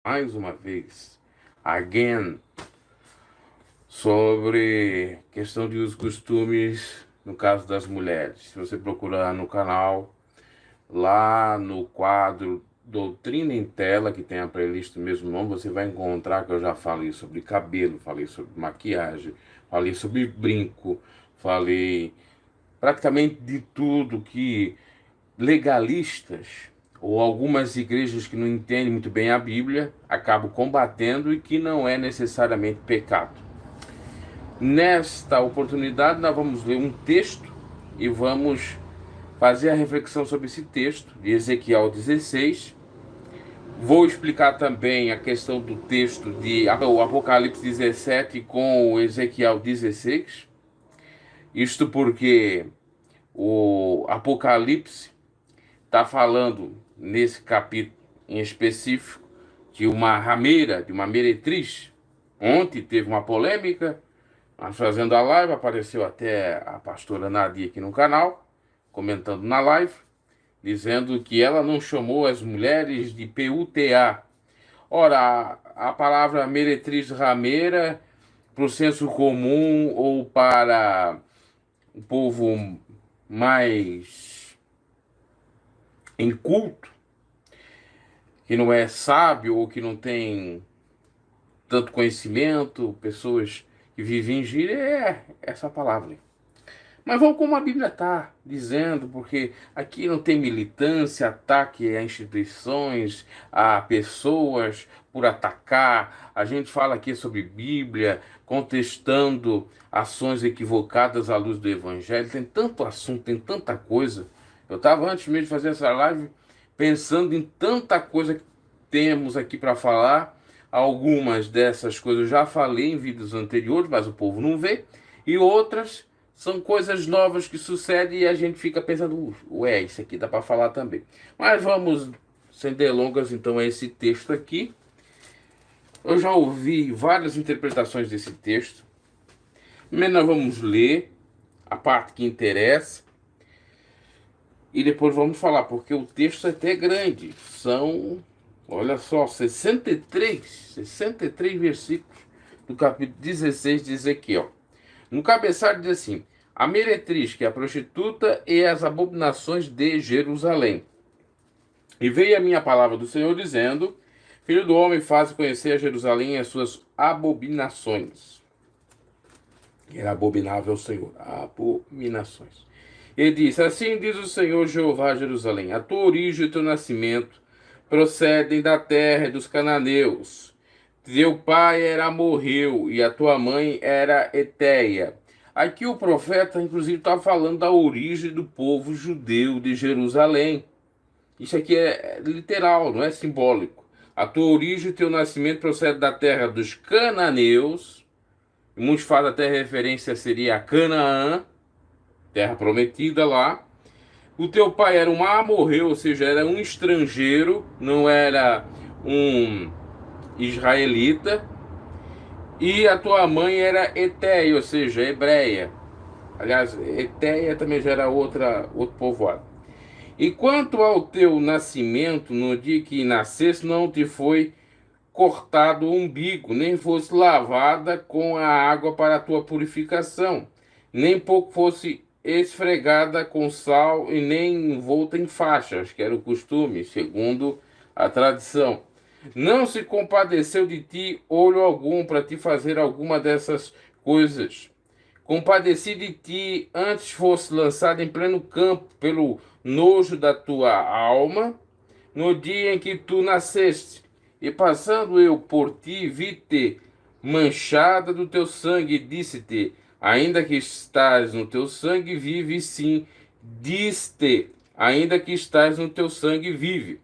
mais uma vez, again, sobre questão de os costumes no caso das mulheres. Se você procurar no canal, lá no quadro Doutrina em Tela, que tem a playlist do mesmo nome, você vai encontrar que eu já falei sobre cabelo, falei sobre maquiagem, falei sobre brinco, falei praticamente de tudo que legalistas ou algumas igrejas que não entendem muito bem a Bíblia acabam combatendo e que não é necessariamente pecado. Nesta oportunidade, nós vamos ler um texto e vamos fazer a reflexão sobre esse texto de Ezequiel 16. Vou explicar também a questão do texto de Apocalipse 17 com o Ezequiel 16. Isto porque o Apocalipse está falando nesse capítulo em específico de uma rameira, de uma meretriz. Ontem teve uma polêmica, nós fazendo a live, apareceu até a pastora Nadia aqui no canal, comentando na live, dizendo que ela não chamou as mulheres de PUTA. Ora, a palavra meretriz rameira, para o senso comum ou para o povo mais inculto, que não é sábio ou que não tem tanto conhecimento, pessoas que vivem em gíria, é essa palavra. Mas vamos como a Bíblia está dizendo, porque aqui não tem militância, ataque a instituições, a pessoas por atacar. A gente fala aqui sobre Bíblia, contestando ações equivocadas à luz do Evangelho. Tem tanto assunto, tem tanta coisa. Eu estava antes mesmo de fazer essa live pensando em tanta coisa que temos aqui para falar. Algumas dessas coisas eu já falei em vídeos anteriores, mas o povo não vê. E outras são coisas novas que sucedem e a gente fica pensando, ué, isso aqui dá para falar também. Mas vamos, sem delongas, então, a esse texto aqui. Eu já ouvi várias interpretações desse texto. Primeiro nós vamos ler a parte que interessa e depois vamos falar, porque o texto é até grande. São, olha só, 63 versículos do capítulo 16 de Ezequiel. No cabeçalho diz assim: a meretriz, que é a prostituta, e as abominações de Jerusalém. E veio a minha palavra do Senhor dizendo: Filho do homem, faz conhecer a Jerusalém e as suas abominações. Era abominável o Senhor, abominações. Ele disse: assim diz o Senhor Jeová a Jerusalém: a tua origem e o teu nascimento procedem da terra dos cananeus. Teu pai era amorreu e a tua mãe era eteia. Aqui o profeta, inclusive, está falando da origem do povo judeu de Jerusalém. Isso aqui é literal, não é simbólico. A tua origem e o teu nascimento procede da terra dos cananeus. Muitos fazem até referência, seria a Canaã, terra prometida lá. O teu pai era um amorreu, ou seja, era um estrangeiro, não era um israelita. E a tua mãe era eteia, ou seja, hebreia. Aliás, eteia também já era outro povoado. E quanto ao teu nascimento, no dia que nasceste, não te foi cortado o umbigo, nem fosse lavada com a água para a tua purificação, nem pouco fosse esfregada com sal e nem envolta em faixas, que era o costume, segundo a tradição. Não se compadeceu de ti olho algum para te fazer alguma dessas coisas. Compadeci de ti antes fosse lançado em pleno campo pelo nojo da tua alma, no dia em que tu nasceste. E passando eu por ti, vi-te manchada do teu sangue, e disse-te: ainda que estás no teu sangue, vive. Sim, disse-te: ainda que estás no teu sangue, vive.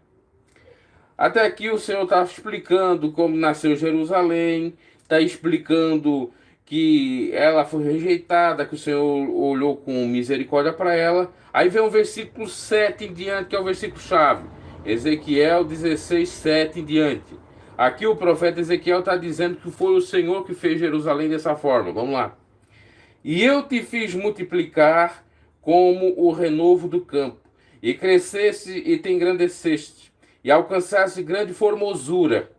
Até aqui o Senhor está explicando como nasceu Jerusalém, está explicando que ela foi rejeitada, que o Senhor olhou com misericórdia para ela. Aí vem o versículo 7 em diante, que é o versículo chave. Ezequiel 16, 7 em diante. Aqui o profeta Ezequiel está dizendo que foi o Senhor que fez Jerusalém dessa forma. Vamos lá. E eu te fiz multiplicar como o renovo do campo, e crescesse e te engrandeceste, e alcançasse grande formosura.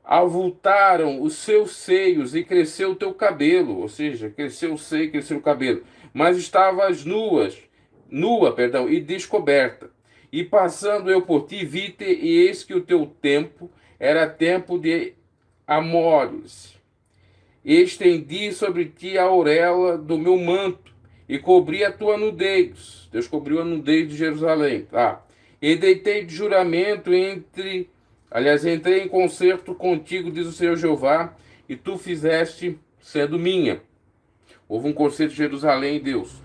avultaram os seus seios e cresceu o teu cabelo, ou seja, cresceu o seio, cresceu o cabelo, mas estavas nua, perdão, e descoberta. E passando eu por ti, vi-te, e eis que o teu tempo era tempo de amores. E estendi sobre ti a auréola do meu manto, e cobri a tua nudez. Deus cobriu a nudez de Jerusalém, tá? E deitei de juramento entrei em concerto contigo, diz o Senhor Jeová, e tu fizeste sendo minha. Houve um concerto de Jerusalém, Deus.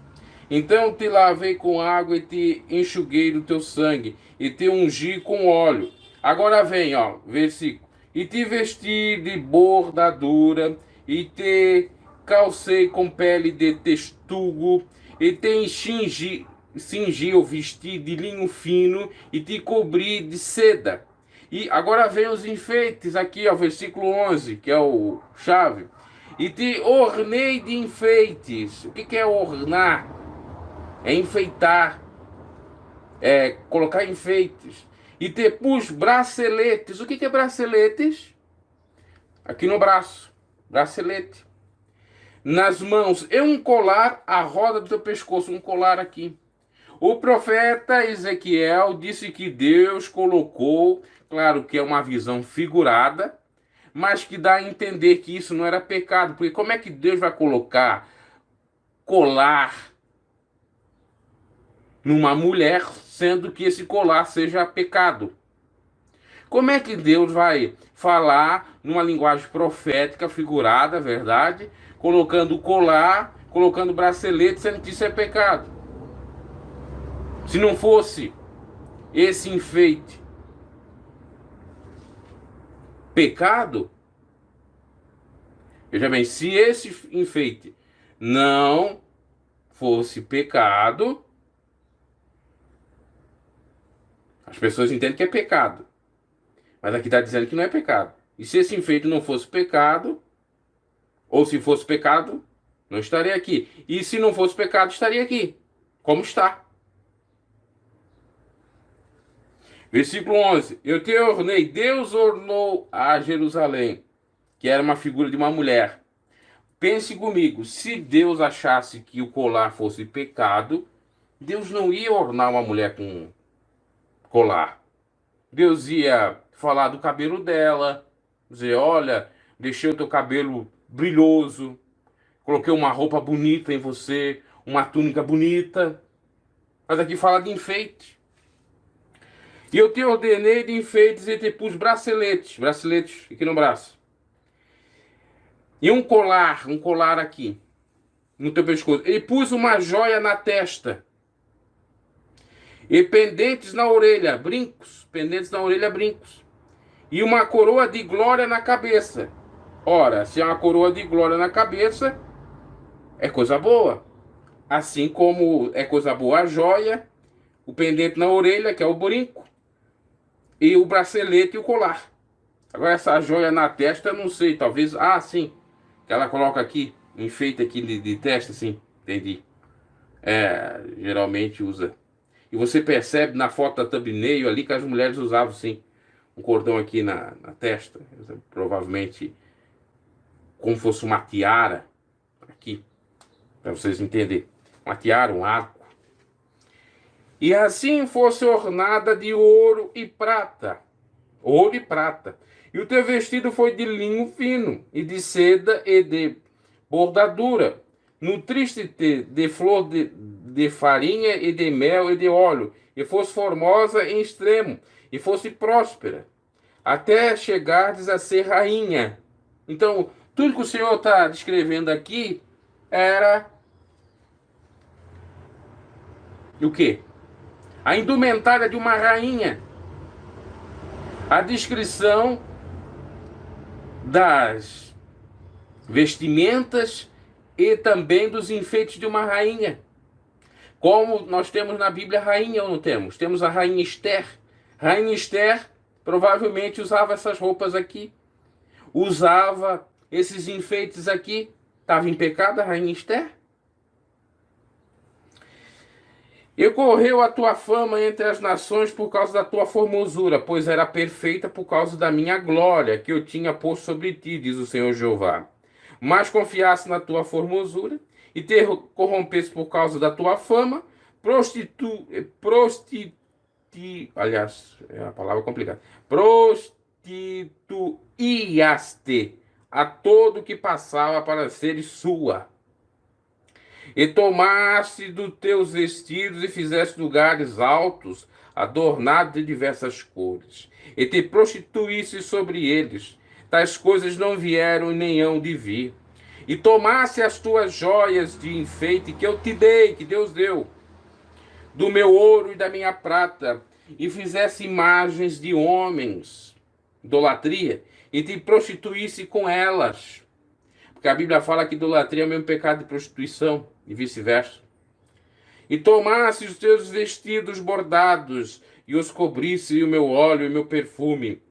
Então te lavei com água e te enxuguei do teu sangue, e te ungi com óleo. Agora vem, ó, versículo. E te vesti de bordadura, e te calcei com pele de texugo, e te cingi ou vesti de linho fino, e te cobri de seda. E agora vem os enfeites aqui, ó, versículo 11, que é o chave. E te ornei de enfeites. O que é ornar? É enfeitar, é colocar enfeites. E te pus braceletes. O que é braceletes? Aqui no braço, bracelete. Nas mãos, e um colar à roda do teu pescoço, um colar aqui. O profeta Ezequiel disse que Deus colocou, claro que é uma visão figurada, mas que dá a entender que isso não era pecado, porque como é que Deus vai colocar colar numa mulher, sendo que esse colar seja pecado? Como é que Deus vai falar numa linguagem profética, figurada, verdade, colocando colar, colocando bracelete, sendo que isso é pecado? Se não fosse esse enfeite pecado, veja bem, se esse enfeite não fosse pecado, as pessoas entendem que é pecado. Mas aqui está dizendo que não é pecado. E se esse enfeite não fosse pecado, ou se fosse pecado, não estaria aqui. E se não fosse pecado, estaria aqui. Como está. Versículo 11. Eu te ornei. Deus ornou a Jerusalém, que era uma figura de uma mulher. Pense comigo. Se Deus achasse que o colar fosse pecado, Deus não ia ornar uma mulher com colar. Deus ia falar do cabelo dela, dizer, olha, deixei o teu cabelo brilhoso, coloquei uma roupa bonita em você, uma túnica bonita. Mas aqui fala de enfeite. E eu te ordenei de enfeites e te pus braceletes aqui no braço. E um colar aqui, no teu pescoço. E pus uma joia na testa. E pendentes na orelha, brincos. E uma coroa de glória na cabeça. Ora, se é uma coroa de glória na cabeça, é coisa boa. Assim como é coisa boa a joia, o pendente na orelha, que é o brinco, e o bracelete e o colar. Agora essa joia na testa, eu não sei, talvez... Ah, sim, que ela coloca aqui, enfeita aqui de testa, sim, entendi. Geralmente usa. E você percebe na foto da thumbnail ali que as mulheres usavam, sim, um cordão aqui na testa, provavelmente como fosse uma tiara, aqui, para vocês entenderem. Uma tiara, um arco. E assim fosse ornada de ouro e prata. Ouro e prata. E o teu vestido foi de linho fino, e de seda e de bordadura. Nutriste-te de flor de farinha e de mel e de óleo. E fosse formosa em extremo, e fosse próspera, até chegardes a ser rainha. Então, tudo que o Senhor está descrevendo aqui era o quê? A indumentária de uma rainha. A descrição das vestimentas e também dos enfeites de uma rainha. Como nós temos na Bíblia rainha ou não temos? Temos a rainha Esther. Rainha Esther provavelmente usava essas roupas aqui. Usava esses enfeites aqui. Estava em pecado a rainha Esther? E correu a tua fama entre as nações por causa da tua formosura, pois era perfeita por causa da minha glória, que eu tinha posto sobre ti, diz o Senhor Jeová. Mas confiasse na tua formosura e te corrompesse por causa da tua fama, aliás, é uma palavra complicada, prostituíaste a todo que passava para seres sua. E tomaste dos teus vestidos e fizeste lugares altos, adornados de diversas cores. E te prostituíste sobre eles. Tais coisas não vieram e nem hão de vir. E tomaste as tuas joias de enfeite que eu te dei, que Deus deu, do meu ouro e da minha prata, e fizeste imagens de homens, idolatria, e te prostituísse com elas. Porque a Bíblia fala que idolatria é o mesmo pecado de prostituição, e vice-versa. E tomasse os teus vestidos bordados, e os cobrisse o meu óleo e o meu perfume,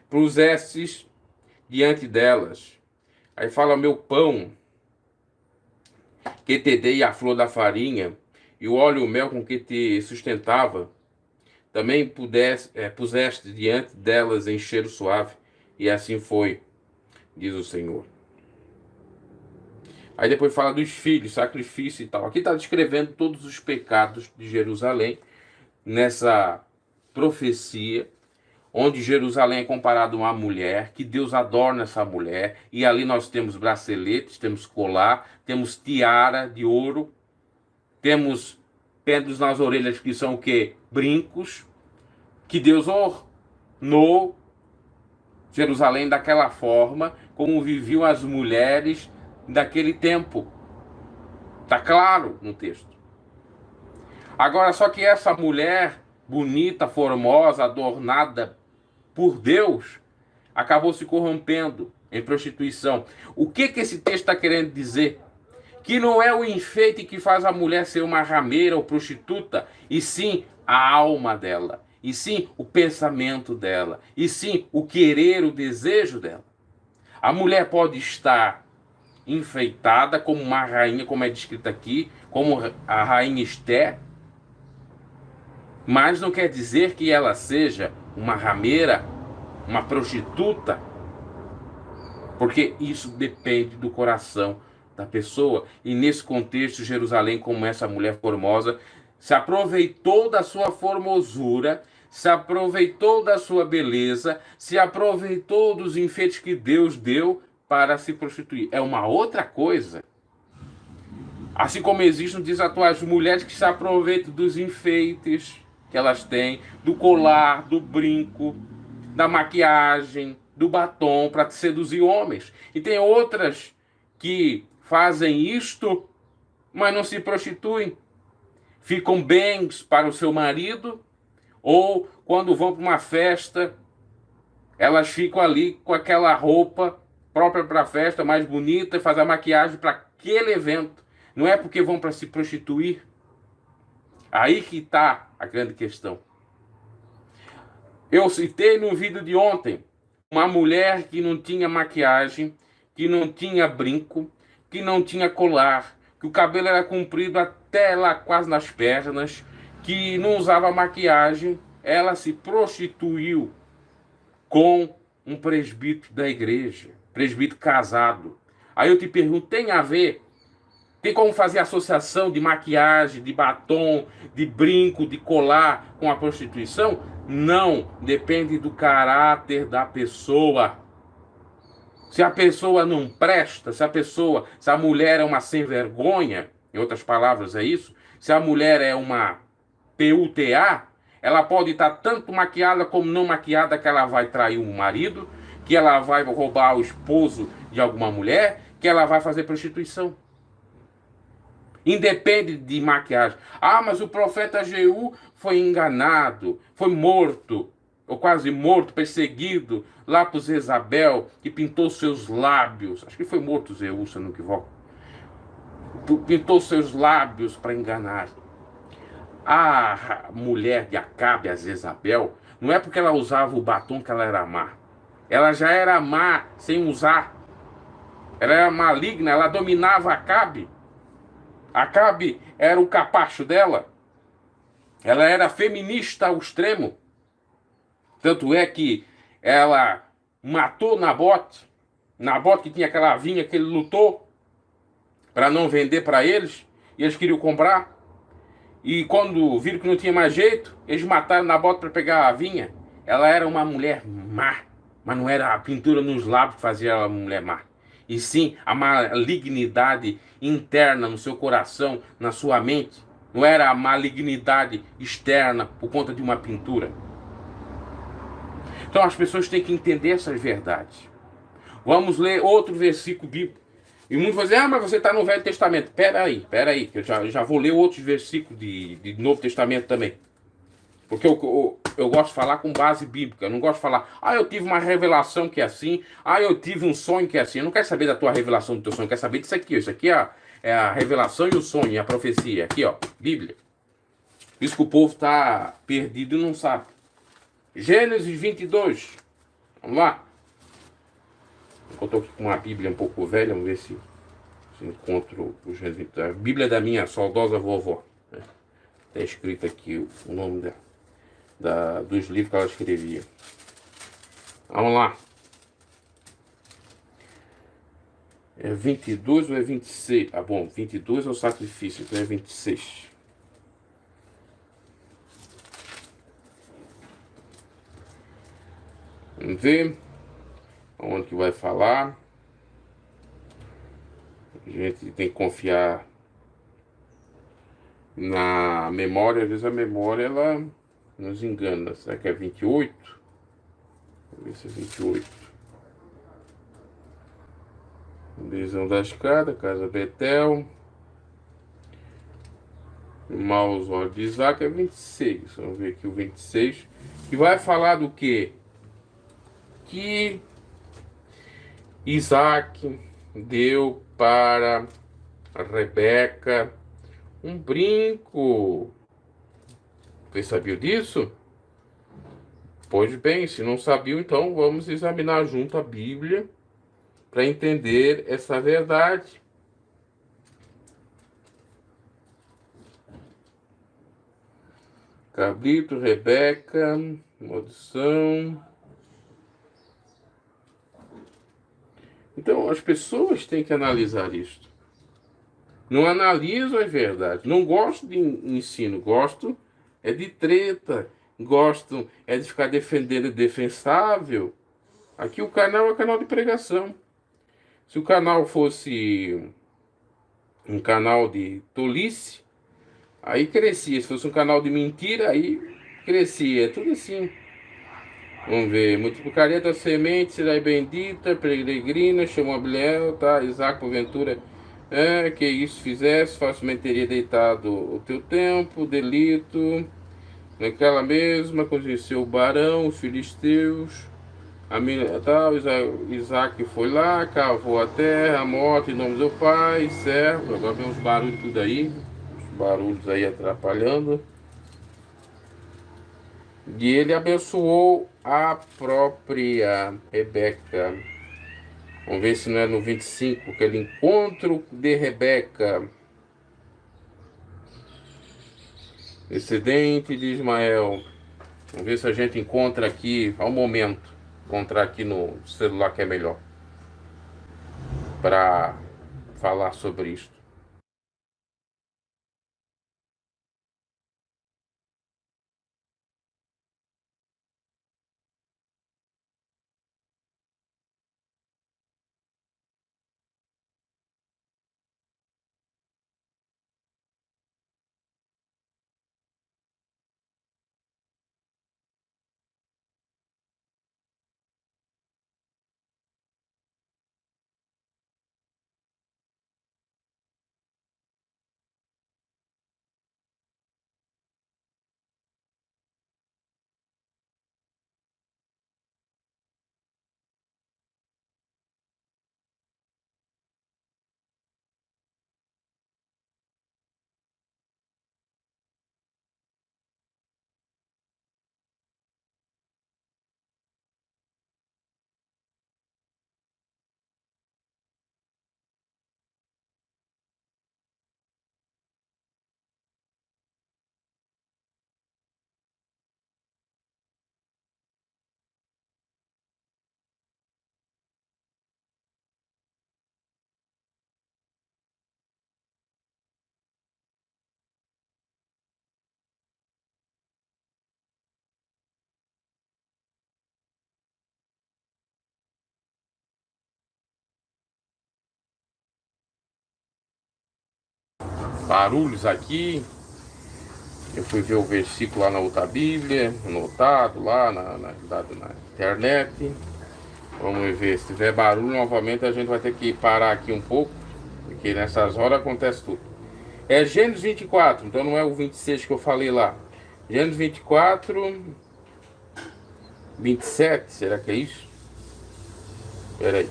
pusestes diante delas. Aí fala, meu pão, que te dei a flor da farinha, e o óleo e o mel com que te sustentava, também puseste diante delas em cheiro suave, e assim foi, diz o Senhor. Aí depois fala dos filhos, sacrifício e tal. Aqui está descrevendo todos os pecados de Jerusalém, nessa profecia, onde Jerusalém é comparado a uma mulher, que Deus adorna essa mulher, e ali nós temos braceletes, temos colar, temos tiara de ouro, temos pedras nas orelhas que são o quê? Brincos, que Deus ornou Jerusalém daquela forma, como viviam as mulheres daquele tempo. Está claro no texto. Agora, só que essa mulher bonita, formosa, adornada por Deus, acabou se corrompendo em prostituição. O que esse texto está querendo dizer? Que não é o enfeite que faz a mulher ser uma rameira ou prostituta, e sim a alma dela, e sim o pensamento dela, e sim o querer, o desejo dela. A mulher pode estar enfeitada como uma rainha, como é descrito aqui, como a rainha Esther, mas não quer dizer que ela seja uma rameira, uma prostituta, porque isso depende do coração da pessoa. E nesse contexto, Jerusalém, como essa mulher formosa, se aproveitou da sua formosura, se aproveitou da sua beleza, se aproveitou dos enfeites que Deus deu para se prostituir. É uma outra coisa. Assim como existem, diz atuais mulheres que se aproveitam dos enfeites que elas têm, do colar, do brinco, da maquiagem, do batom para seduzir homens. E tem outras que fazem isto, mas não se prostituem. Ficam bens para o seu marido, ou quando vão para uma festa, elas ficam ali com aquela roupa própria para a festa, mais bonita, e fazem a maquiagem para aquele evento. Não é porque vão para se prostituir. Aí que está a grande questão. Eu citei no vídeo de ontem uma mulher que não tinha maquiagem, que não tinha brinco, que não tinha colar, que o cabelo era comprido até lá quase nas pernas, que não usava maquiagem. Ela se prostituiu com um presbítero da igreja, presbítero casado. Aí eu te pergunto, tem a ver? Tem como fazer associação de maquiagem, de batom, de brinco, de colar com a prostituição? Não, depende do caráter da pessoa. Se a pessoa não presta, se a mulher é uma sem vergonha, em outras palavras é isso, se a mulher é uma PUTA, ela pode estar tanto maquiada como não maquiada, que ela vai trair um marido, que ela vai roubar o esposo de alguma mulher, que ela vai fazer prostituição. Independe de maquiagem. Ah, mas o profeta Jeú foi enganado, foi morto, ou quase morto, perseguido, lá por Jezabel, que pintou seus lábios. Acho que foi morto Jeú, se eu não me equivoco. Pintou seus lábios para enganar. A mulher de Acabe, a Jezabel, não é porque ela usava o batom que ela era má. Ela já era má sem usar. Ela era maligna, ela dominava Acabe. Acabe era o capacho dela. Ela era feminista ao extremo. Tanto é que ela matou Nabote. Nabote que tinha aquela vinha que ele lutou para não vender para eles. E eles queriam comprar. E quando viram que não tinha mais jeito, eles mataram Nabote para pegar a vinha. Ela era uma mulher má. Mas não era a pintura nos lábios que fazia ela uma mulher má. E sim a malignidade interna no seu coração, na sua mente. Não era a malignidade externa por conta de uma pintura. Então as pessoas têm que entender essas verdades. Vamos ler outro versículo bíblico. E muitos vão dizer, mas você está no Velho Testamento. Pera aí, que eu já vou ler outros versículos de Novo Testamento também. Porque eu gosto de falar com base bíblica. Eu não gosto de falar, eu tive uma revelação que é assim, eu tive um sonho que é assim. Eu não quero saber da tua revelação, do teu sonho, eu quero saber disso aqui. Isso aqui é a revelação e o sonho, e a profecia. Aqui, ó, Bíblia. Isso que o povo está perdido e não sabe. Gênesis 22. Vamos lá. Eu estou aqui com uma Bíblia um pouco velha, vamos ver se encontro o Gênesis 22. A Bíblia da minha saudosa vovó. Está escrito aqui o nome dos livros que ela escrevia. Vamos lá. É 22 ou é 26? Ah, bom, 22 é o sacrifício, então é 26. Vamos ver onde que vai falar. A gente tem que confiar na memória. Às vezes a memória ela nos engana. Será que é 28? Vamos ver se é 28. Visão da escada, casa Betel. Maus olhos de Isaac é 26. Vamos ver aqui o 26. Que vai falar do quê? Que Isaac deu para Rebeca um brinco. Você sabia disso? Pois bem, se não sabia, então vamos examinar junto a Bíblia para entender essa verdade. Cabrito, Rebeca, maldição. Então as pessoas têm que analisar isto. Não analiso as verdades. Não gosto de ensino, gosto é de treta, gosto é de ficar defendendo o defensável. Aqui o canal é canal de pregação. Se o canal fosse um canal de tolice, aí crescia. Se fosse um canal de mentira, aí crescia. É tudo assim. Vamos ver. Multiplicaria da semente, será bendita, peregrina, chamou Abiel, tá? Isaac, porventura, que isso fizesse, facilmente teria deitado o teu tempo, delito. Naquela mesma, conheceu o Barão, os filisteus. A minha, tal, Isaac foi lá, cavou a terra, a morte em nome do pai, servo. Agora vem uns barulhos tudo aí, os barulhos aí atrapalhando. E ele abençoou a própria Rebeca. Vamos ver se não é no 25, aquele encontro de Rebeca, descendente de Ismael. Vamos ver se a gente encontra aqui, ao momento, encontrar aqui no celular que é melhor, para falar sobre isso. barulhos aqui. Eu fui ver o versículo lá na outra Bíblia, anotado lá na internet. Vamos ver, se tiver barulho novamente a gente vai ter que parar aqui um pouco, porque nessas horas acontece tudo. É Gênesis 24, então não é o 26 que eu falei lá. Gênesis 24, 27, será que é isso? Espera aí.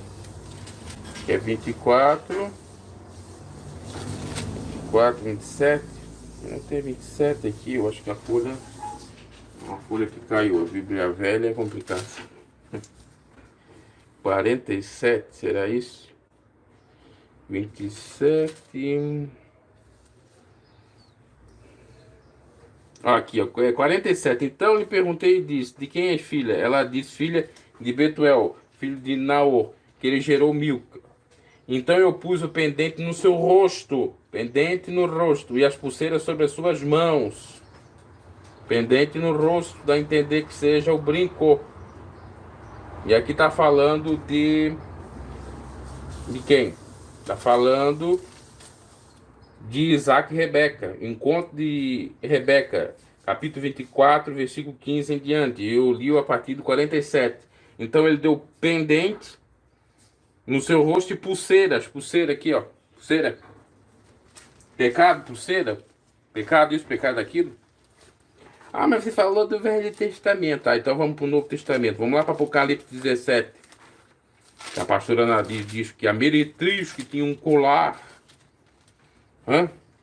É 24, 27. Não tem 27 aqui, eu acho que a folha. Uma folha que caiu, a Bíblia velha é complicado. 47, será isso? 27. Aqui, ó, é 47. Então lhe perguntei e disse: de quem és filha? Ela disse: filha de Betuel, filho de Naor, que ele gerou Milca. Então eu pus o pendente no seu rosto, pendente no rosto, e as pulseiras sobre as suas mãos. Pendente no rosto, dá a entender que seja o brinco. E aqui está falando de quem? Está falando de Isaac e Rebeca. Encontro de Rebeca, capítulo 24, versículo 15 em diante. Eu li a partir do 47. Então ele deu pendente no seu rosto e pulseiras. Pulseira aqui, ó. Pulseira. Pecado, pulseira. Pecado isso, pecado aquilo. Ah, mas você falou do Velho Testamento. Ah, então vamos para o Novo Testamento. Vamos lá para Apocalipse 17. A pastora Nadir diz que a meretriz que tinha um colar.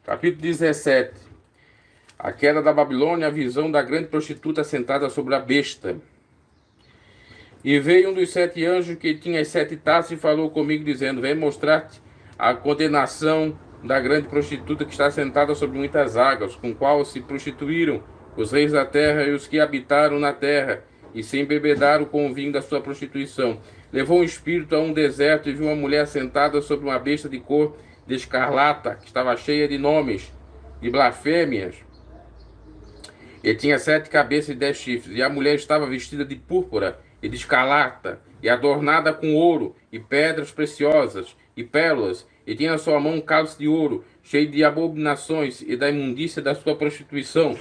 Capítulo 17. A queda da Babilônia, a visão da grande prostituta sentada sobre a besta. E veio um dos 7 anjos que tinha as 7 taças e falou comigo, dizendo: vem mostrar-te a condenação da grande prostituta que está sentada sobre muitas águas, com qual se prostituíram os reis da terra e os que habitaram na terra, e se embebedaram com o vinho da sua prostituição. Levou um espírito a um deserto e viu uma mulher sentada sobre uma besta de cor de escarlata, que estava cheia de nomes, de blasfêmias, e tinha 7 cabeças e 10 chifres. E a mulher estava vestida de púrpura e de escarlata, e adornada com ouro, e pedras preciosas, e pérolas, e tinha na sua mão um cálice de ouro, cheio de abominações e da imundícia da sua prostituição.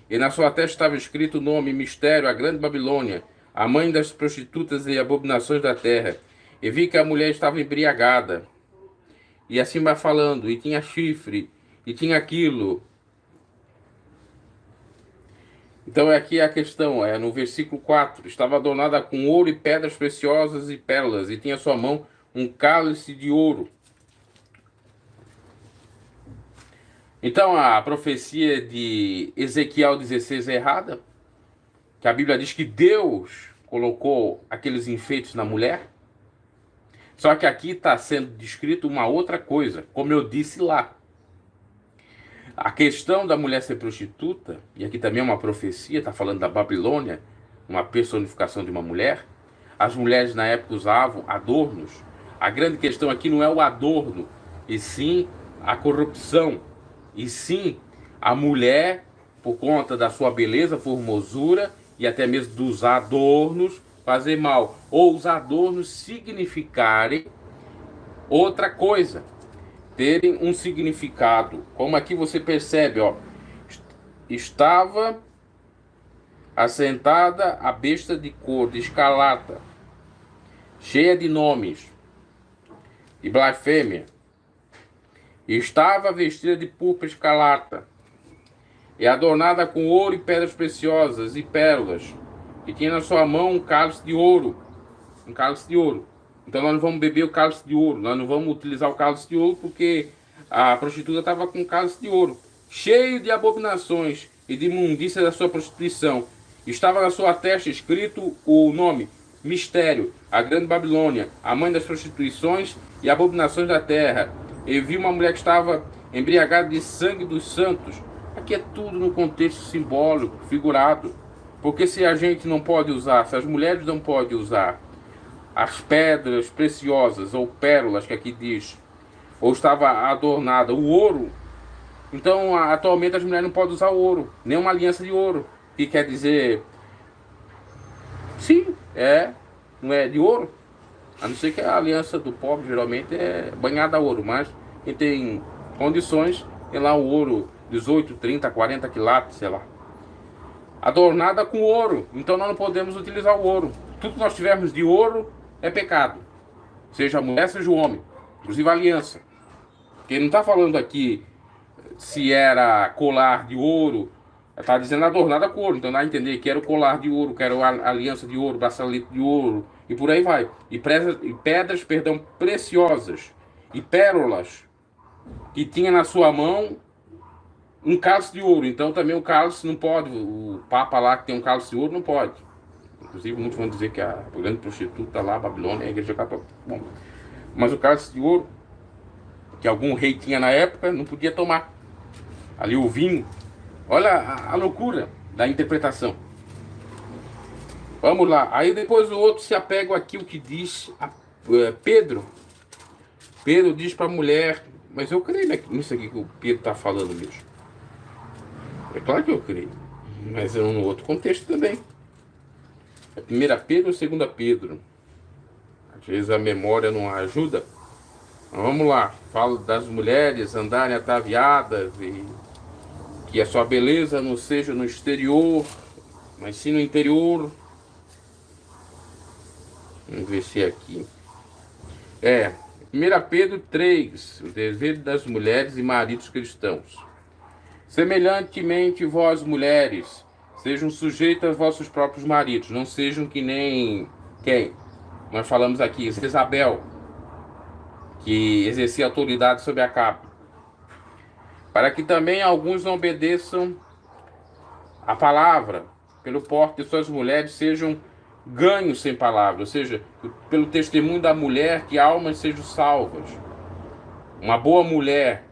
E na sua testa estava escrito o nome, mistério, a grande Babilônia, a mãe das prostitutas e abominações da terra. E vi que a mulher estava embriagada, e assim vai falando, e tinha chifre, e tinha aquilo. Então aqui a questão, é no versículo 4, estava adornada com ouro e pedras preciosas e pérolas, e tinha em sua mão um cálice de ouro. Então a profecia de Ezequiel 16 é errada, que a Bíblia diz que Deus colocou aqueles enfeites na mulher. Só que aqui está sendo descrito uma outra coisa, como eu disse lá. A questão da mulher ser prostituta, e aqui também é uma profecia, está falando da Babilônia, uma personificação de uma mulher. As mulheres na época usavam adornos. A grande questão aqui não é o adorno, e sim a corrupção. E sim a mulher, por conta da sua beleza, formosura, e até mesmo dos adornos, fazer mal. Ou os adornos significarem outra coisa, terem um significado. Como aqui você percebe, ó, estava assentada a besta de cor de escarlata, cheia de nomes, de blasfêmia. Estava vestida de púrpura escarlata, e adornada com ouro e pedras preciosas e pérolas, e tinha na sua mão um cálice de ouro. Um cálice de ouro. Então nós não vamos beber o cálice de ouro, nós não vamos utilizar o cálice de ouro, porque a prostituta estava com cálice de ouro, cheio de abominações e de imundícia da sua prostituição. Estava na sua testa escrito o nome, mistério, a grande Babilônia, a mãe das prostituições e abominações da terra. E vi uma mulher que estava embriagada de sangue dos santos. Aqui é tudo no contexto simbólico, figurado. Porque se a gente não pode usar, se as mulheres não podem usar as pedras preciosas ou pérolas que aqui diz, ou estava adornada o ouro, então atualmente as mulheres não podem usar o ouro, nem uma aliança de ouro, que quer dizer, sim, não é de ouro, a não ser que a aliança do pobre geralmente é banhada a ouro, mas quem tem condições Tem lá o ouro 18, 30, 40 quilates, sei lá. Adornada com ouro. Então nós não podemos utilizar o ouro. Tudo que nós tivermos de ouro é pecado. Seja a mulher, seja o homem. Inclusive a aliança. Porque ele não está falando aqui se era colar de ouro. Está dizendo adornada com ouro. Então dá a entender que era o colar de ouro, que era a aliança de ouro, bracelete de ouro. E por aí vai. E pedras, perdão, preciosas. E pérolas que tinha na sua mão um cálice de ouro. Então também o cálice não pode. O Papa lá que tem um cálice de ouro não pode. Inclusive muitos vão dizer que a grande prostituta lá, a Babilônia, é a igreja católica. Bom, mas o cálice de ouro que algum rei tinha na época não podia tomar. Ali o vinho. Olha a loucura da interpretação. Vamos lá. Aí depois o outro se apega aqui o que diz Pedro. Pedro diz para a mulher, mas eu creio nisso aqui que o Pedro está falando mesmo. É claro que eu creio, mas é um outro contexto também. É 1 Pedro ou 2 Pedro? Às vezes a memória não ajuda. Mas vamos lá. Fala das mulheres andarem ataviadas e que a sua beleza não seja no exterior, mas sim no interior. Vamos ver se é aqui. 1 Pedro 3, o dever das mulheres e maridos cristãos. Semelhantemente, vós, mulheres, sejam sujeitas aos vossos próprios maridos, não sejam que nem quem? Nós falamos aqui, Isabel, que exercia autoridade sobre Acabe. Para que também alguns não obedeçam a palavra, pelo porte de suas mulheres sejam ganhos sem palavra, ou seja, pelo testemunho da mulher que almas sejam salvas. Uma boa mulher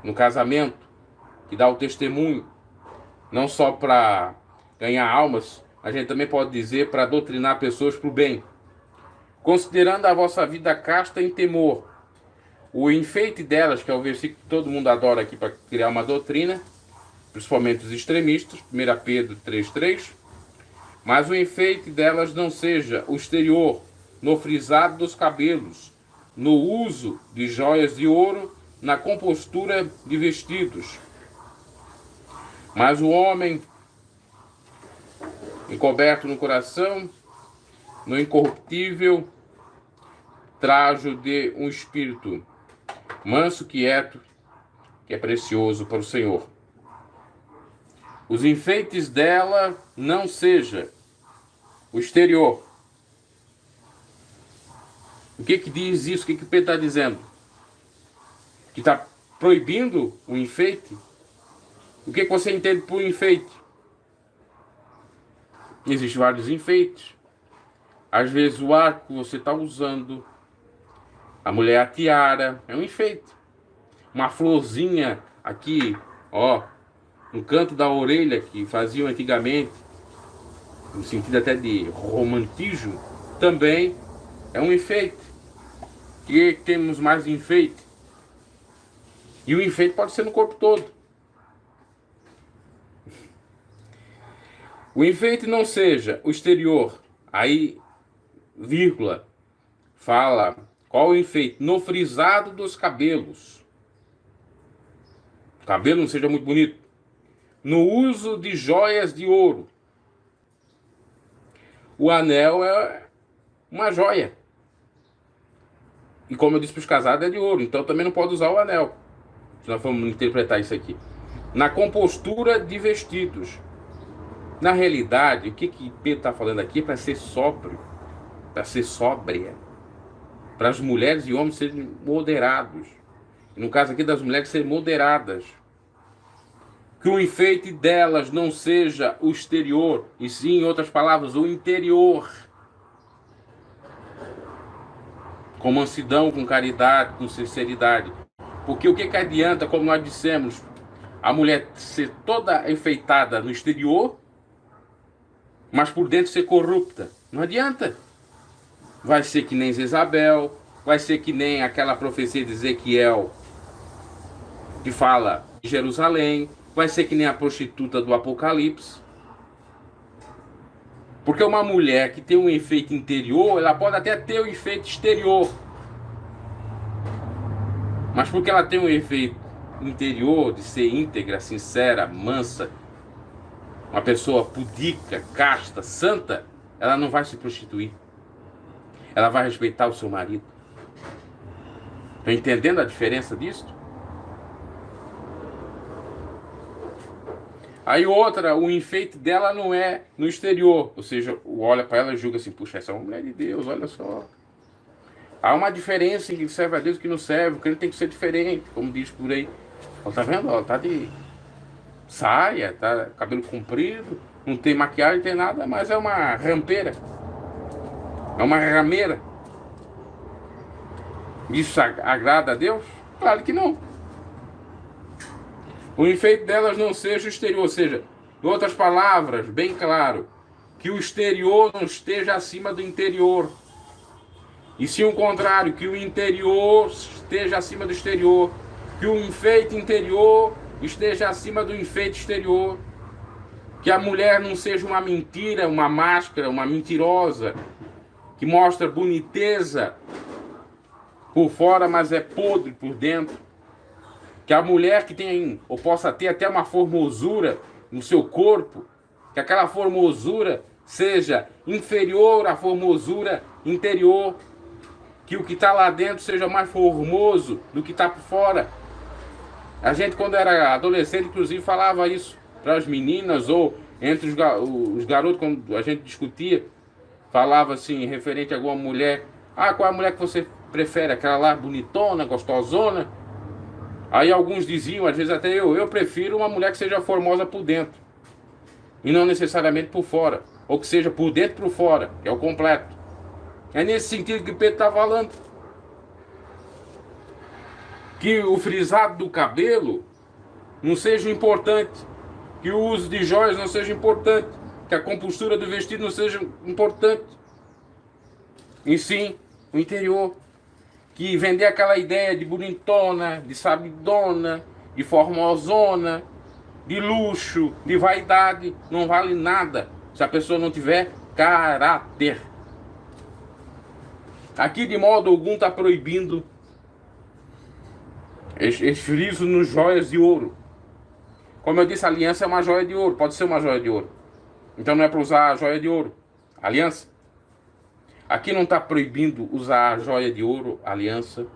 no casamento que dá o testemunho, não só para ganhar almas, a gente também pode dizer para doutrinar pessoas para o bem. Considerando a vossa vida casta em temor, o enfeite delas, que é o versículo que todo mundo adora aqui para criar uma doutrina, principalmente os extremistas, 1 Pedro 3,3, mas o enfeite delas não seja o exterior, no frisado dos cabelos, no uso de joias de ouro, na compostura de vestidos. Mas o homem, encoberto no coração, no incorruptível trajo de um espírito manso, quieto, que é precioso para o Senhor. Os enfeites dela não seja o exterior. O que diz isso? O que Pedro está dizendo? Que está proibindo o enfeite? O que você entende por enfeite? Existem vários enfeites. Às vezes o arco que você está usando, a mulher a tiara, é um enfeite. Uma florzinha aqui, ó, no canto da orelha que faziam antigamente, no sentido até de romantismo, também é um enfeite. E temos mais enfeite. E o enfeite pode ser no corpo todo. O enfeite não seja o exterior, aí, vírgula, fala, qual o enfeite? No frisado dos cabelos. O cabelo não seja muito bonito. No uso de joias de ouro. O anel é uma joia. E como eu disse para os casados, é de ouro. Então também não pode usar o anel. Se nós formos interpretar isso aqui. Na compostura de vestidos. Na realidade, o que Pedro está falando aqui é para ser sóbrio. Para ser sóbria. Para as mulheres e homens serem moderados. E no caso aqui das mulheres serem moderadas. Que o enfeite delas não seja o exterior, e sim, em outras palavras, o interior. Com mansidão, com caridade, com sinceridade. Porque o que adianta, como nós dissemos, a mulher ser toda enfeitada no exterior, mas por dentro ser corrupta? Não adianta. Vai ser que nem Jezabel, vai ser que nem aquela profecia de Ezequiel, que fala de Jerusalém, vai ser que nem a prostituta do Apocalipse. Porque uma mulher que tem um efeito interior, ela pode até ter um efeito exterior. Mas porque ela tem um efeito interior, de ser íntegra, sincera, mansa, uma pessoa pudica, casta, santa, ela não vai se prostituir. Ela vai respeitar o seu marido. Estão entendendo a diferença disso? Aí outra, o enfeite dela não é no exterior. Ou seja, olha para ela e julga assim, puxa, essa é uma mulher de Deus, olha só. Há uma diferença em que serve a Deus e que não serve. O crente tem que ser diferente, como diz por aí. Ó, tá vendo? Ela tá de saia, tá cabelo comprido, não tem maquiagem, não tem nada, mas é uma rampeira. É uma rameira. Isso agrada a Deus? Claro que não. O enfeite delas não seja o exterior, ou seja, em outras palavras, bem claro, que o exterior não esteja acima do interior. E sim o contrário, que o interior esteja acima do exterior. Que o enfeite interior esteja acima do enfeite exterior. Que a mulher não seja uma mentira, uma máscara, uma mentirosa, que mostra boniteza por fora, mas é podre por dentro. Que a mulher que tem, ou possa ter até uma formosura no seu corpo, que aquela formosura seja inferior à formosura interior. Que o que está lá dentro seja mais formoso do que está por fora. A gente, quando era adolescente, inclusive, falava isso para as meninas, ou entre os garotos, quando a gente discutia, falava assim, referente a alguma mulher. Ah, qual é a mulher que você prefere? Aquela lá bonitona, gostosona? Aí alguns diziam, às vezes até eu prefiro uma mulher que seja formosa por dentro. E não necessariamente por fora. Ou que seja por dentro e por fora, que é o completo. É nesse sentido que Pedro está falando. Que o frisado do cabelo não seja importante. Que o uso de joias não seja importante. Que a compostura do vestido não seja importante. E sim, o interior. Que vender aquela ideia de bonitona, de sabidona, de formosona, de luxo, de vaidade, não vale nada se a pessoa não tiver caráter. Aqui de modo algum está proibindo esfriso nos joias de ouro. Como eu disse, a aliança é uma joia de ouro, pode ser uma joia de ouro. Então não é para usar a joia de ouro, aliança. Aqui não está proibindo usar a joia de ouro, a aliança,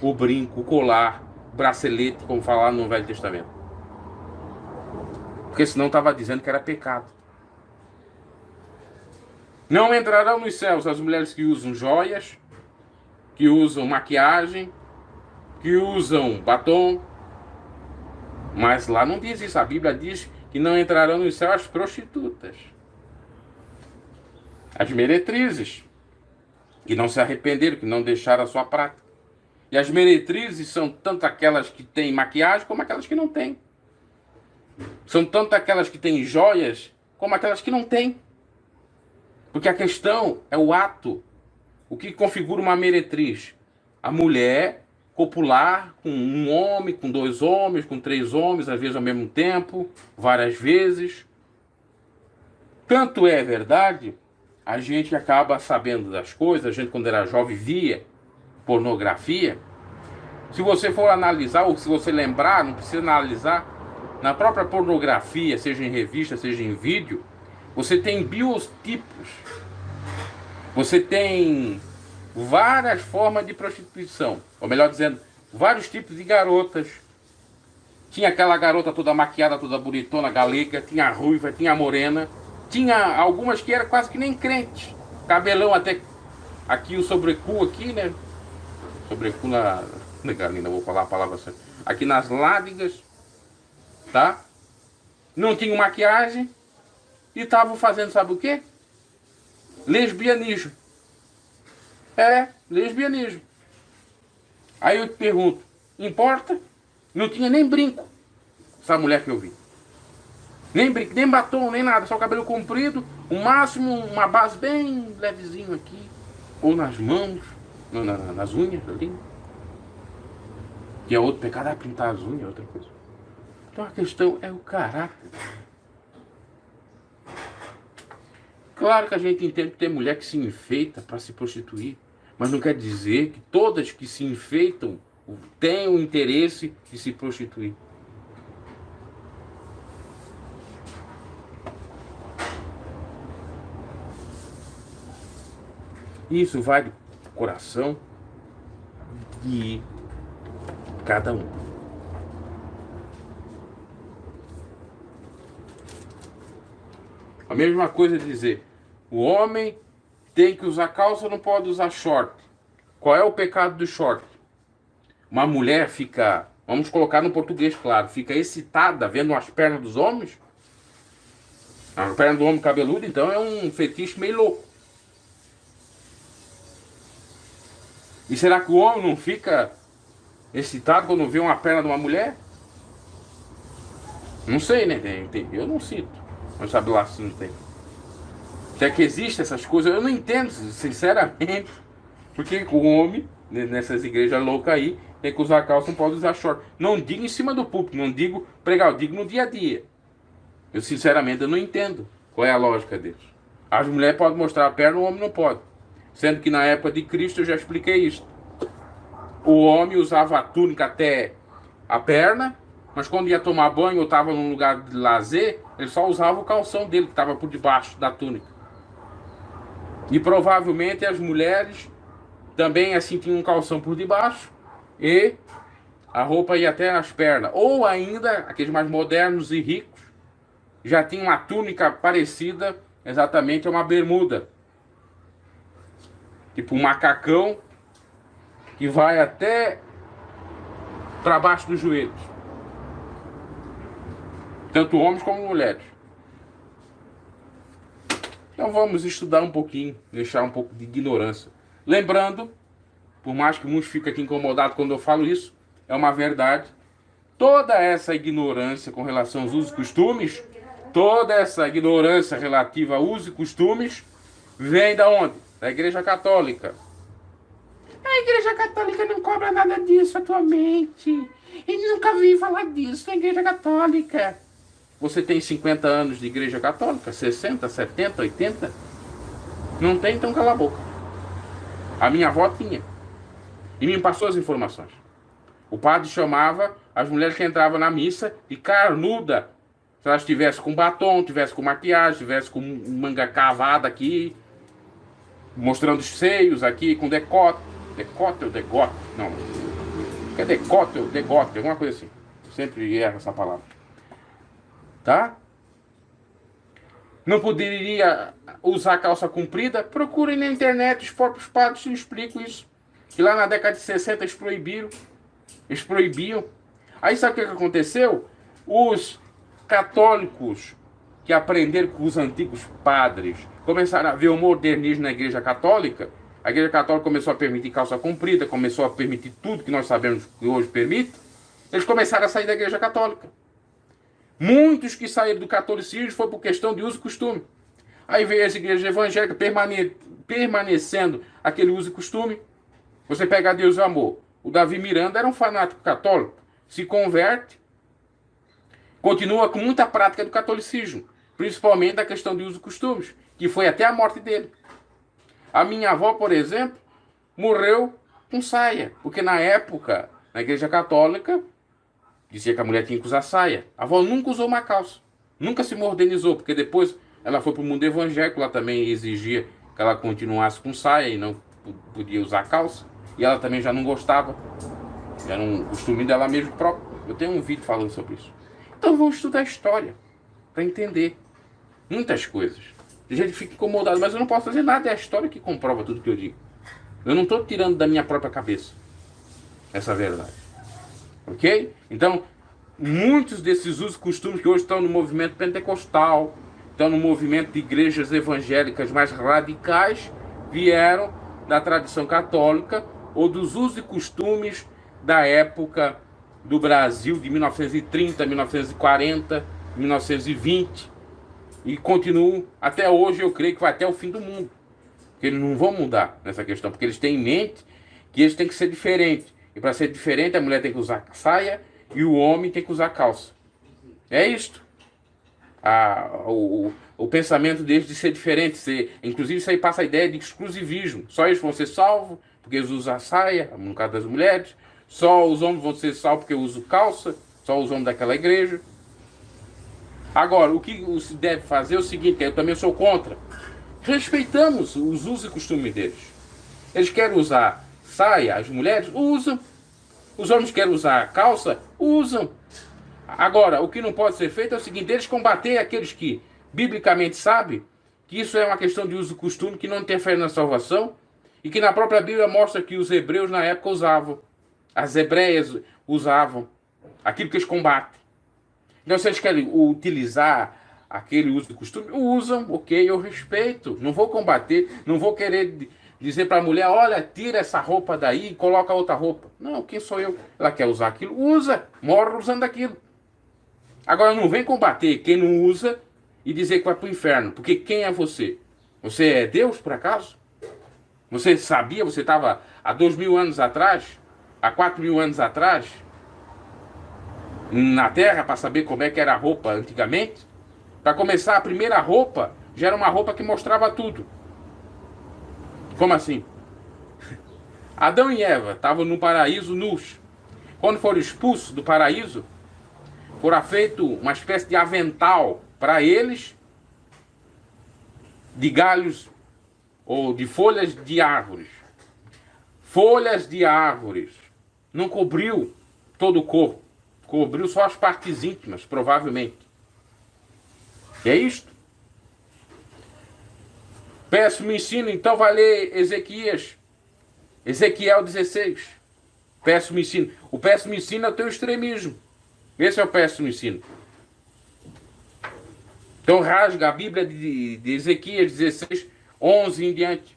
o brinco, o colar, o bracelete, como falar no Velho Testamento. Porque senão estava dizendo que era pecado. Não entrarão nos céus as mulheres que usam joias, que usam maquiagem, que usam batom. Mas lá não diz isso. A Bíblia diz que não entrarão nos céus as prostitutas, as meretrizes, que não se arrependeram, que não deixaram a sua prática. E as meretrizes são tanto aquelas que têm maquiagem como aquelas que não têm. São tanto aquelas que têm joias como aquelas que não têm. Porque a questão é o ato. O que configura uma meretriz? A mulher copular com um homem, com dois homens, com três homens, às vezes ao mesmo tempo, várias vezes. Tanto é verdade, a gente acaba sabendo das coisas. A gente, quando era jovem, via pornografia. Se você for analisar, ou se você lembrar, não precisa analisar, na própria pornografia, seja em revista, seja em vídeo, você tem biotipos. Você tem várias formas de prostituição. Ou melhor dizendo, vários tipos de garotas. Tinha aquela garota toda maquiada, toda bonitona, galega. Tinha a ruiva, tinha a morena. Tinha algumas que eram quase que nem crentes. Cabelão até aqui, o sobrecu aqui, né? Sobrecu na galina, vou falar a palavra certa. Aqui nas ládegas, tá? Não tinham maquiagem. E estavam fazendo, sabe o quê? Lesbianismo. Lesbianismo. Aí eu te pergunto, importa? Não tinha nem brinco, essa mulher que eu vi. Nem brinco, nem batom, nem nada. Só o cabelo comprido, o máximo uma base bem levezinho aqui. Ou nas mãos, nas unhas ali. Que é outro pecado, pintar as unhas é outra coisa. Então a questão é o caráter. Claro que a gente entende que tem mulher que se enfeita para se prostituir, mas não quer dizer que todas que se enfeitam tem o interesse de se prostituir. Isso vai do coração de cada um. A mesma coisa de dizer, o homem tem que usar calça, não pode usar short. Qual é o pecado do short? Uma mulher fica, vamos colocar no português claro, fica excitada vendo as pernas dos homens? A perna do homem cabeludo, então, é um fetiche meio louco. E será que o homem não fica excitado quando vê uma perna de uma mulher? Não sei, né? Eu não sinto. Mas sabe lá se não tem. Se é que existem essas coisas, eu não entendo, sinceramente. Porque o homem, nessas igrejas loucas aí, tem que usar calça, não pode usar short. Não digo em cima do púlpito, não digo pregar, eu digo no dia a dia. Eu, sinceramente, eu não entendo qual é a lógica deles. As mulheres podem mostrar a perna, o homem não pode. Sendo que na época de Cristo eu já expliquei isso. O homem usava a túnica até a perna, mas quando ia tomar banho ou estava num lugar de lazer, ele só usava o calção dele, que estava por debaixo da túnica. E provavelmente as mulheres também assim tinham um calção por debaixo e a roupa ia até as pernas. Ou ainda, aqueles mais modernos e ricos, já tinham uma túnica parecida exatamente a uma bermuda. Tipo um macacão que vai até para baixo dos joelhos. Tanto homens como mulheres. Então vamos estudar um pouquinho, deixar um pouco de ignorância. Lembrando, por mais que muitos fiquem aqui incomodados quando eu falo isso, é uma verdade. Toda essa ignorância com relação aos usos e costumes, toda essa ignorância relativa a usos e costumes, vem da onde? Da Igreja Católica. A Igreja Católica não cobra nada disso atualmente. Eu nunca vi falar disso na Igreja Católica. Você tem 50 anos de Igreja Católica? 60, 70, 80? Não tem? Então cala a boca. A minha avó tinha. E me passou as informações. O padre chamava as mulheres que entravam na missa de carnuda. Se elas estivessem com batom, estivessem com maquiagem, estivessem com manga cavada aqui, mostrando os seios aqui, com decote. Decote ou degote? Não. É decote ou degote, alguma coisa assim. Sempre erro essa palavra. Tá? Não poderia usar calça comprida? Procurem na internet, os próprios padres te explicam isso. Que lá na década de 60 eles proibiram. Eles proibiam. Aí sabe o que aconteceu? Os católicos que aprenderam com os antigos padres começaram a ver o modernismo na Igreja Católica. A Igreja Católica começou a permitir calça comprida, começou a permitir tudo que nós sabemos que hoje permite. Eles começaram a sair da Igreja Católica. Muitos que saíram do catolicismo foi por questão de uso e costume. Aí veio as igrejas evangélicas permanecendo aquele uso e costume. Você pega Deus e Amor. O Davi Miranda era um fanático católico. Se converte. Continua com muita prática do catolicismo. Principalmente da questão de uso e costumes. Que foi até a morte dele. A minha avó, por exemplo, morreu com saia. Porque na época, na Igreja Católica, dizia que a mulher tinha que usar saia. A avó nunca usou uma calça. Nunca se modernizou. Porque depois ela foi para o mundo evangélico. Lá também exigia que ela continuasse com saia e não podia usar calça. E ela também já não gostava. Já era um costume dela mesmo próprio. Eu tenho um vídeo falando sobre isso. Então vamos estudar história. Para entender muitas coisas. Tem gente que fica incomodado. Mas eu não posso fazer nada. É a história que comprova tudo que eu digo. Eu não estou tirando da minha própria cabeça essa verdade. Ok? Então, muitos desses usos e costumes que hoje estão no movimento pentecostal, estão no movimento de igrejas evangélicas mais radicais, vieram da tradição católica ou dos usos e costumes da época do Brasil de 1930, 1940, 1920 e continuam até hoje. Eu creio que vai até o fim do mundo, porque eles não vão mudar nessa questão, porque eles têm em mente que eles têm que ser diferentes. E para ser diferente, a mulher tem que usar saia e o homem tem que usar calça. É isto. O pensamento deles de ser diferente. Inclusive, isso aí passa a ideia de exclusivismo. Só eles vão ser salvos, porque eles usam a saia, no caso das mulheres. Só os homens vão ser salvos porque eu uso calça, só os homens daquela igreja. Agora, o que se deve fazer é o seguinte, que eu também sou contra. Respeitamos os usos e costumes deles. Eles querem usar saia, as mulheres usam. Os homens querem usar calça, usam. Agora, o que não pode ser feito é o seguinte, eles combater aqueles que, biblicamente, sabem que isso é uma questão de uso e costume, que não interfere na salvação, e que na própria Bíblia mostra que os hebreus na época usavam. As hebreias usavam. Aquilo que eles combatem. Então, se eles querem utilizar aquele uso e costume, usam, ok, eu respeito. Não vou combater, não vou querer dizer para a mulher, olha, tira essa roupa daí e coloca outra roupa. Não, quem sou eu? Ela quer usar aquilo, usa, morre usando aquilo. Agora, não vem combater quem não usa e dizer que vai para o inferno, porque quem é você? Você é Deus, por acaso? Você sabia, você estava há 2.000 anos atrás, há 4.000 anos atrás, na Terra, para saber como é que era a roupa antigamente? Para começar, a primeira roupa já era uma roupa que mostrava tudo. Como assim? Adão e Eva estavam no paraíso nus. Quando foram expulsos do paraíso, foram feito uma espécie de avental para eles, de galhos ou de folhas de árvores. Folhas de árvores. Não cobriu todo o corpo. Cobriu só as partes íntimas, provavelmente. E é isto. Peço, me ensina, então vai ler Ezequiel 16. Peço, me ensina. O peço, me ensina é o teu extremismo. Esse é o peço, me ensina. Então rasga a Bíblia de Ezequiel 16, 11 em diante.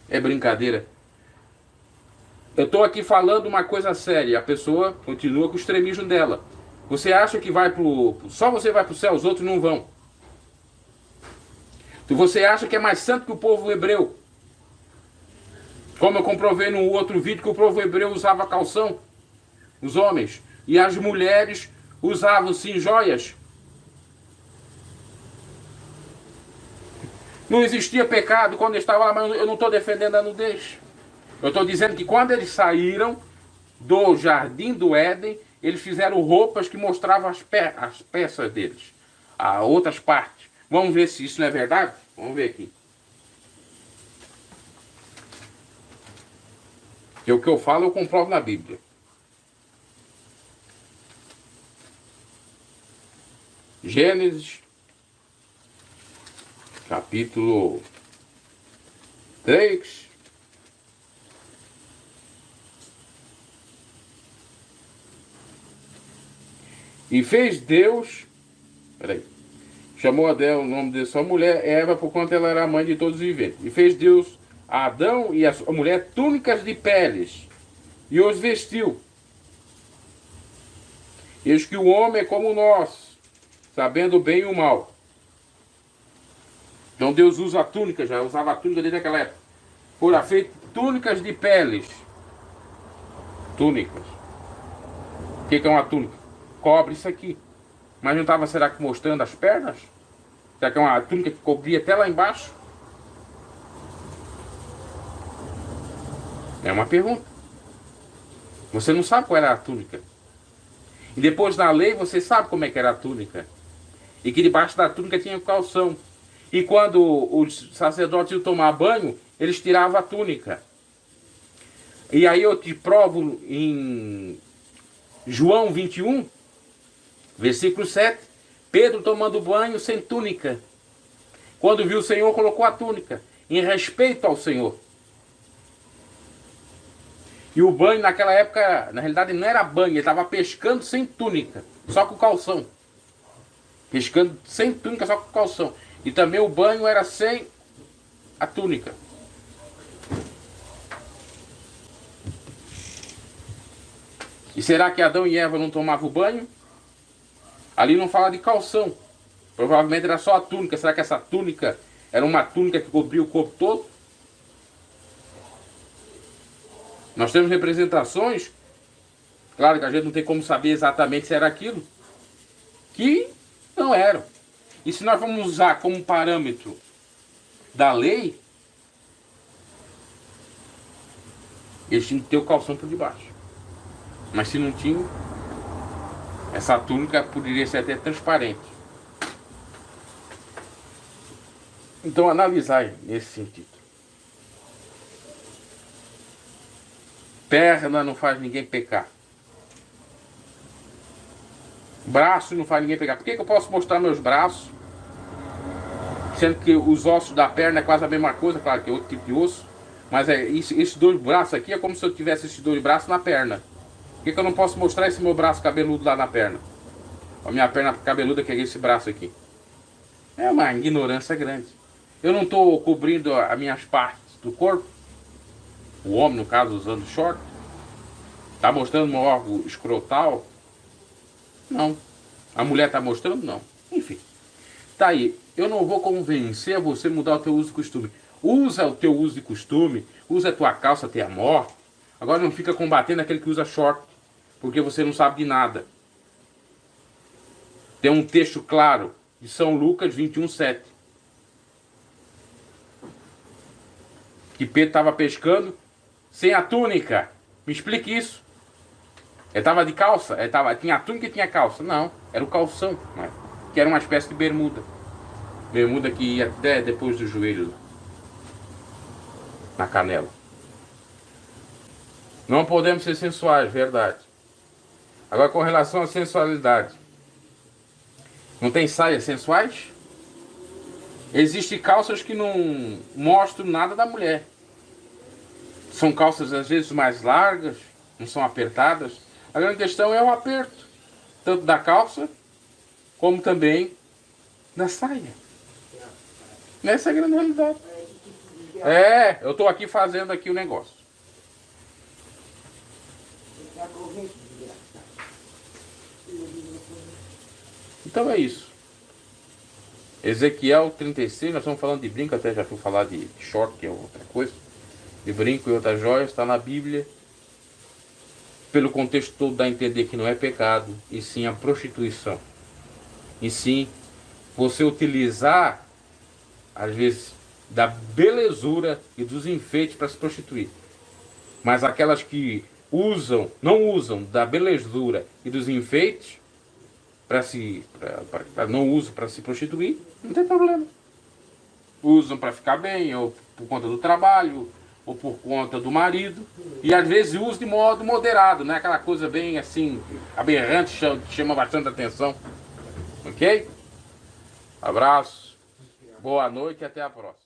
É brincadeira. Eu estou aqui falando uma coisa séria. A pessoa continua com o extremismo dela. Você acha que vai só você vai para o céu, os outros não vão. Você acha que é mais santo que o povo hebreu. Como eu comprovei no outro vídeo que o povo hebreu usava calção. Os homens. E as mulheres usavam sim joias. Não existia pecado quando eu estava lá, mas eu não estou defendendo a nudez. Eu estou dizendo que quando eles saíram do jardim do Éden, eles fizeram roupas que mostravam as peças deles, a outras partes. Vamos ver se isso não é verdade? Vamos ver aqui. Porque o que eu falo eu comprovo na Bíblia. Gênesis, capítulo 3. E fez Deus, chamou Adão, o nome de sua mulher, Eva, por quanto ela era a mãe de todos os viventes. E fez Deus a Adão e a sua mulher túnicas de peles, e os vestiu. Eis que o homem é como nós, sabendo o bem e o mal. Então Deus usa a túnica, já usava a túnica desde aquela época. Fora feito túnicas de peles. Túnicas. O que é uma túnica? Cobre isso aqui. Mas não estava, será que mostrando as pernas? Será que é uma túnica que cobria até lá embaixo? É uma pergunta. Você não sabe qual era a túnica. E depois da lei você sabe como é que era a túnica. E que debaixo da túnica tinha o calção. E quando os sacerdotes iam tomar banho, eles tiravam a túnica. E aí eu te provo em João 21, versículo 7. Pedro tomando banho sem túnica. Quando viu o Senhor, colocou a túnica. Em respeito ao Senhor. E o banho naquela época, na realidade não era banho, ele estava pescando sem túnica, só com calção. Pescando sem túnica, só com calção. E também o banho era sem a túnica. E será que Adão e Eva não tomavam banho? Ali não fala de calção. Provavelmente era só a túnica. Será que essa túnica era uma túnica que cobria o corpo todo? Nós temos representações, claro que a gente não tem como saber exatamente se era aquilo, que não eram. E se nós vamos usar como parâmetro da lei, eles tinham que ter o calção por debaixo. Mas se não tinha, essa túnica poderia ser até transparente. Então analisar nesse sentido. Perna não faz ninguém pecar. Braço não faz ninguém pecar. Por que eu posso mostrar meus braços? Sendo que os ossos da perna é quase a mesma coisa, claro que é outro tipo de osso. Mas esses dois braços aqui é como se eu tivesse esses dois braços na perna. Por que eu não posso mostrar esse meu braço cabeludo lá na perna? A minha perna cabeluda que é esse braço aqui. É uma ignorância grande. Eu não estou cobrindo as minhas partes do corpo. O homem, no caso, usando short. Está mostrando meu órgão escrotal? Não. A mulher está mostrando? Não. Enfim. Tá aí. Eu não vou convencer você a mudar o teu uso e costume. Usa o teu uso e costume. Usa a tua calça até a morte. Agora não fica combatendo aquele que usa short. Porque você não sabe de nada. Tem um texto claro de São Lucas 21:7. Que Pedro estava pescando sem a túnica. Me explique isso. Ele estava de calça? Tinha a túnica e tinha calça? Não, era o calção, né? Que era uma espécie de bermuda. Bermuda que ia até depois do joelho, na canela. Não podemos ser sensuais, verdade. Agora com relação à sensualidade. Não tem saias sensuais? Existem calças que não mostram nada da mulher. São calças às vezes mais largas, não são apertadas. A grande questão é o aperto, tanto da calça, como também da saia. Essa é a grande realidade. Eu estou aqui fazendo aqui o negócio. Então é isso. Ezequiel 36, nós estamos falando de brinco, até já fui falar de short, que é outra coisa. De brinco e outras joias, está na Bíblia. Pelo contexto todo dá a entender que não é pecado, e sim a prostituição. E sim você utilizar, às vezes, da belezura e dos enfeites para se prostituir. Mas aquelas que não usam da belezura e dos enfeites não usam para se prostituir, não tem problema. Usam para ficar bem, ou por conta do trabalho, ou por conta do marido, e às vezes usa de modo moderado, não é aquela coisa bem assim, aberrante, que chama bastante atenção. Ok? Abraço, boa noite e até a próxima.